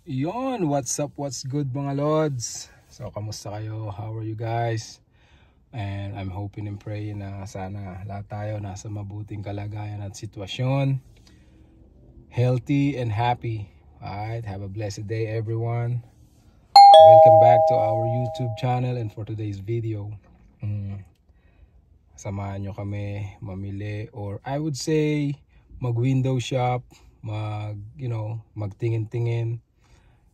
Yon, what's up, what's good mga lods? So, kamusta kayo? How are you guys? And I'm hoping and praying na sana lahat tayo nasa mabuting kalagayan at sitwasyon. Healthy and happy. Alright, have a blessed day everyone. Welcome back to our YouTube channel, and for today's video, samahan nyo kami mamili, or I would say mag-window shop, magtingin-tingin,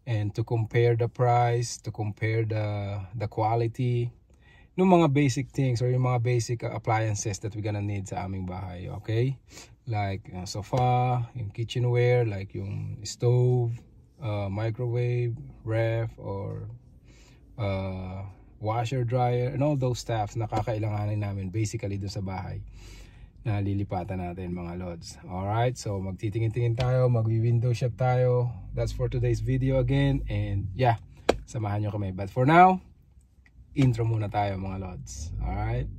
and to compare the price, to compare the quality ng mga basic things or yung mga basic appliances that we're gonna need sa aming bahay, okay? Like sofa, yung kitchenware, like yung stove, microwave, ref, or washer, dryer, and all those stuff na kakailanganin namin basically dun sa bahay na lilipatan natin mga lods. Alright, so magtitingin-tingin tayo, mag-window shop tayo. That's for today's video again, and yeah, samahan nyo kami. But for now, intro muna tayo mga lods. Alright.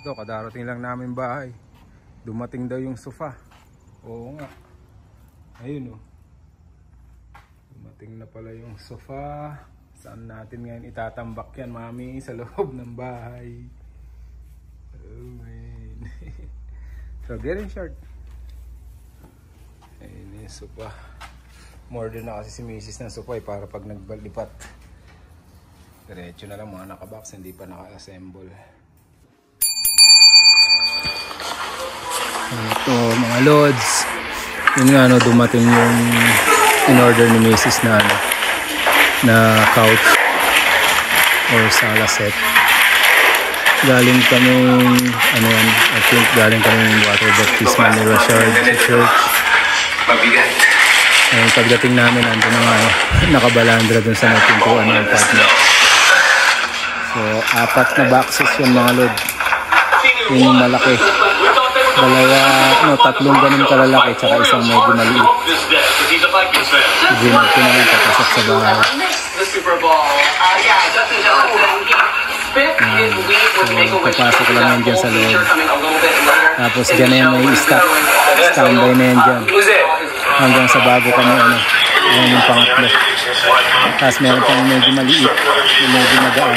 Ito, kadarating lang namin bahay. Dumating daw yung sofa. Oo nga. Ayun oh. Dumating na pala yung sofa. Saan natin ngayon itatambak yan, mami? Sa loob ng bahay. Oh man. So get in short. Ayun yung sofa. Order na kasi si Mrs. ng sofa para pag nagbalipat, diretso na lang mga nakabox, hindi pa naka-assemble. Ito mga lods, yun nga dumating yung in-order ni Mrs. na couch or sala set. Galing kaming I think galing kaming water baptismal ni Rashard sa church. And pagdating namin andun na nakabalandra dun sa napintuan ng partner. So 4 na boxes yun mga lods. Yun yung malaki. Tatlong ganun kalalaki tsaka isang medyo maliit. Ginag ko na lang papasok sa bahay. Papasok lang yan dyan sa loob. Tapos dyan na yan may standby na yan dyan. Hanggang sa bago kami ayan yung pangatlo. Tapos meron pang medyo maliit, yung medyo magaan.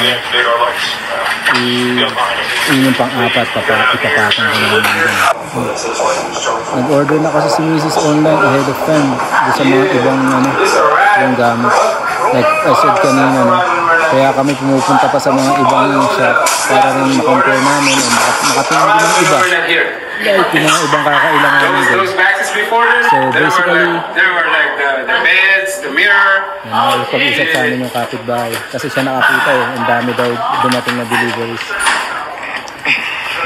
Yun yung pang-4, ipapakang ko naman dyan. Nag-order na kasi si Mrs. online ahead of time sa mga ibang yung gamit. Like I said kanina, kaya kami pumupunta pa sa mga ibang shop para rin makompare namin o makatingin din ng iba. Like yung mga ibang kakailangan namin din. So basically, the beds, the mirror. Pag-isap sa amin yung kapitbahay kasi siya nakakita ang dami daw dumating na deliveries.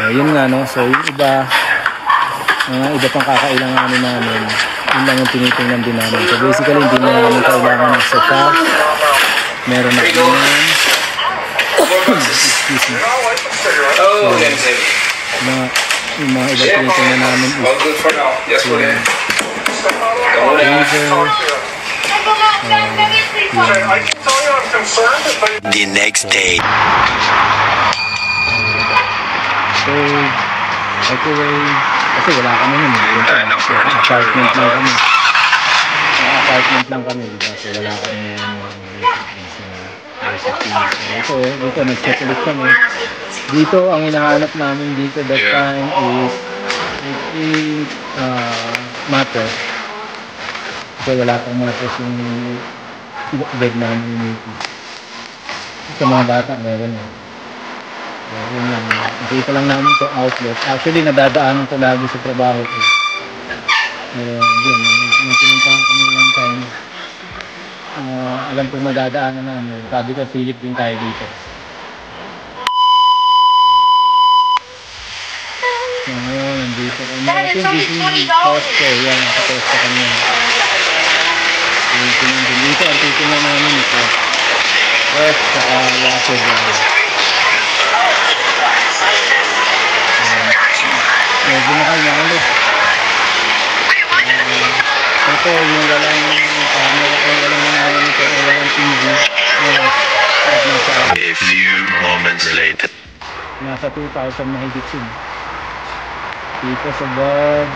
Yun nga so yung iba pang kakailanganin namin, yun lang yung tinitingnan din namin. So basically hindi na namin kailangan ng sofa, meron na kami excuse me. Yung mga iba tinitingnan namin is the next day. So, microwave, kasi wala kami nun. Apartment lang kami, diba? So wala kami ito, nag-check ulit kami. Dito, ang hinahanap namin dito that time is mattress. Kasi wala pang mattress yung bed namin. Sa mga bata, meron eh. Yun lang. Nakita lang namin ito outlet. Actually, nadadaanan ko lagi sa trabaho ko. Yun, may pinuntahan kami lang time. Alam ko madadaanan namin. Sabi ko, silip din tayo dito. So, ngayon, nandito kami. I think this is Costco. Yan, naka-Costco kami. Dito, ang titingnan namin ito. West, saka Washer Drive. Medyo nakal. Ito, yung walang camera ko, walang nangyari nito, walang TV. A few moments later. Nasa 2,000 na higit yun. Dito sa Bob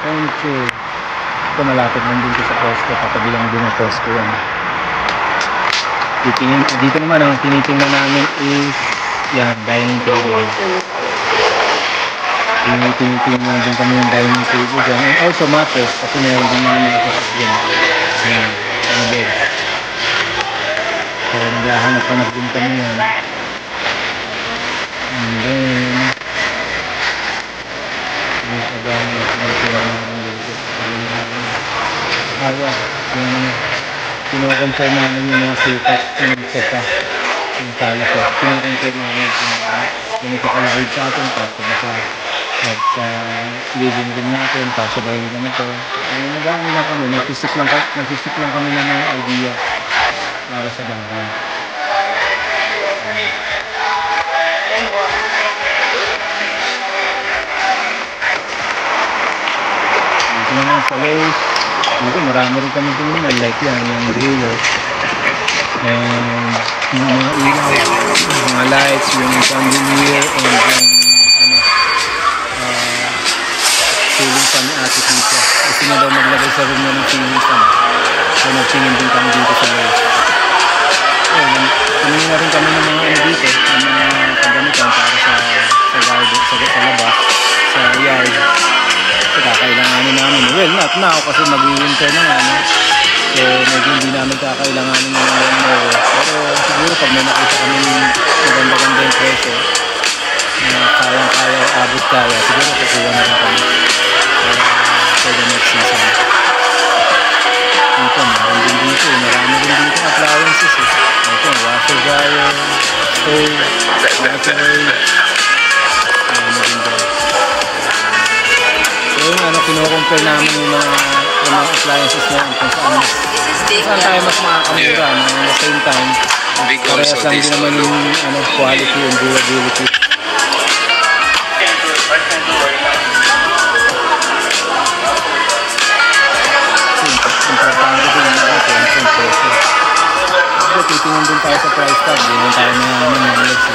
Furniture. Ito malapit lang din sa Costco. Katabilang din ang Costco yan. Dito naman ang tinitingnan namin is yan, dining table. Tinitingnan din kami yung dining table dyan. And also mattress kasi meron din namin mattress dyan. Yan, ano bed. So naghahanap din kami yan. And then yung kagamit tinitingnan namin dito. Yung kino-confirm namin yung mga sikat yung sofa yung sala ko kino-confirm namin yung ikakalahid sa atin sa living room natin possible naman ito nag-aano lang kami nagsisik lang kami na ng idea para sa bahay dito naman sa Lowe's. Dito, marami rin kami tingin na like yan, yung driller. And yung mga ilaw, yung mga lights, yung chandelier, and yung ceiling fan ni Ate Tita. Gusto na daw maglagay sa room na ng ceiling fan. So nagtingin din kami dito sa Lowe's. Tingin na rin kami ng mga dito, ng mga kagamitan para sa garden, sa labas, sa yard. Kakailanganin namin. Well, not now kasi mag-winter na nga. No? So, medyo hindi namin kakailanganin ng mga mower. Pero siguro pag may nakita kami maganda-ganda yung presyo na kayang-kaya, abot kaya, siguro kukuha na rin kami for the next season. Dito, marami din dito. Marami din dito appliances. Ito, washer dryer, stove, microwave. Marami din dito. Yung kino-compare namin yung mga appliances na kung saan tayo mas makakamura at the same time parehas lang din naman yung quality and durability. Importante din yung presyo. Pero titingin din tayo sa price tag, hindi lang tayo nangyayos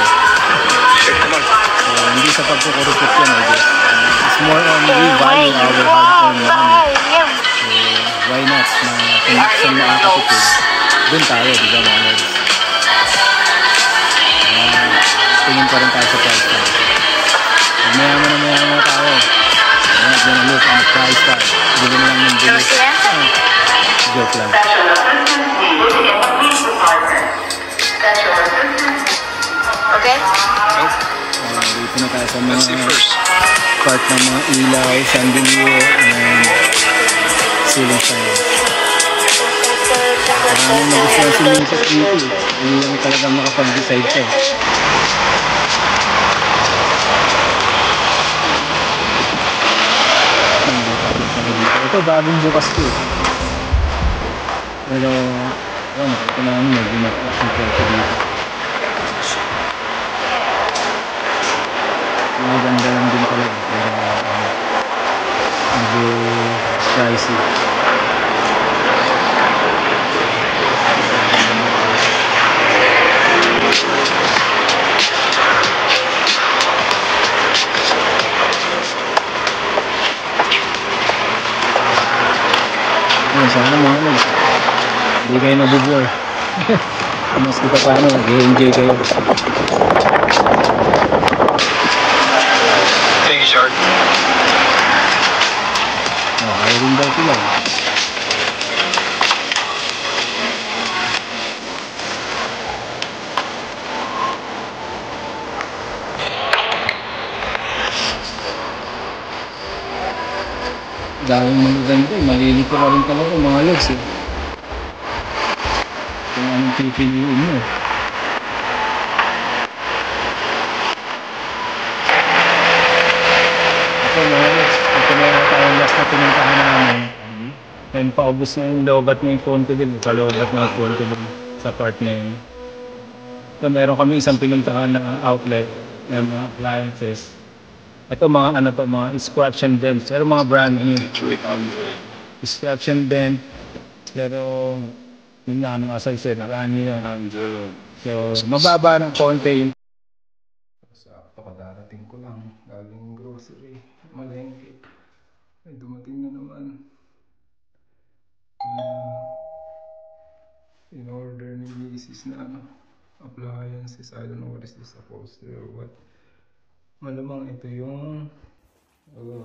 hindi sa pagkukurupit yan, I guess. It's more on we value our hard-earned money. So, why not? Kung gusto makakatipid, dun tayo, di ba mga guys? Tingin pa rin tayo sa price tag. Pag mayaman tayo, we're not gonna look on the price tag. Bili lang ng bili. Joke lang. Okay? Dito na tayo sa mga part ng mga ilaw, chandelier, and ceiling fans. Maraming nagustuhan si Minset dito. Hindi lang talagang makapag-decide siya. Ito, bagong bukas ko. Pero, nakita namin, medyo mataas yung presyo dito. Maganda lang din talaga pero medyo pricey. Sana mga hindi kayo nabubore. Mas kita paano mag-enjoy kayo. Shark. Ayaw rin daw sila. Dahil maganda, malilito ka rin talaga mga lods eh. Kung anong pipiliin mo. Ito mga lods, ito na yung tayong last na pinuntahan namin. And paubos na yung lobat ng konti din, kalobat ng konti din sa part na yun. So, meron kami isang pinuntahan na outlet ng mga appliances. Ito mga ano to, mga scratch and dent. Pero mga brand new. Scratch and dent. Pero yun nga, ano, as I said, narani yan. So, mababa ng konti yun. Sakto kadarating ko lang. Galing grocery. Malengke. Ay, dumating na naman. In order ni Mrs. na ano, appliances. I don't know what is this supposed to or what. Malamang ito yung ano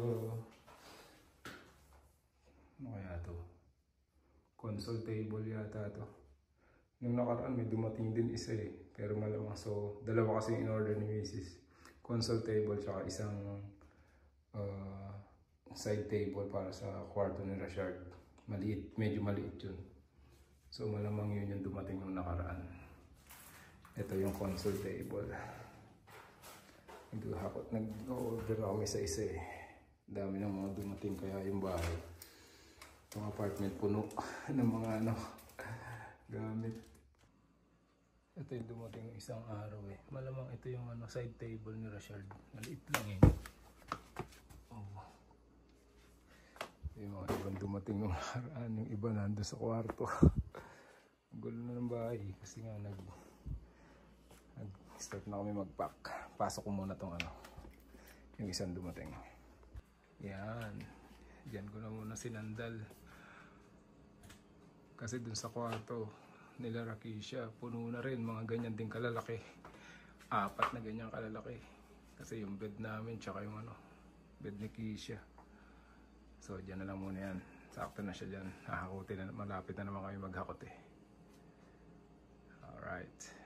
kaya to? Console table yata to. Nung nakaraan may dumating din isa eh. Pero malamang so dalawa kasi in order ni Mrs. Console table tsaka isang side table para sa kwarto ni Rashard. Maliit, medyo maliit yun. So malamang yun yung dumating nung nakaraan. Ito yung console table. Nag-order kami sa isa eh. Dami ng mga dumating kaya yung bahay. Yung apartment puno ng mga ano, gamit. Ito yung dumating isang araw eh. Malamang ito yung ano, side table ni Rashard. Maliit lang eh. Oh. Yung mga ibang dumating nung nakaraan. Yung iba nandun sa kwarto. Gulo na ng bahay kasi nga start na kami mag-pack. Pasok ko muna tong ano, yung isang dumating. Yan. Diyan ko na muna sinandal. Kasi dun sa kwarto nila Rakisha, puno na rin. Mga ganyan din kalalaki. 4 na ganyan kalalaki. Kasi yung bed namin, tsaka yung ano, bed ni Kisha. So, diyan na lang muna yan. Sakto na siya dyan. Hahakutin na, malapit na naman kami maghakot eh. Alright.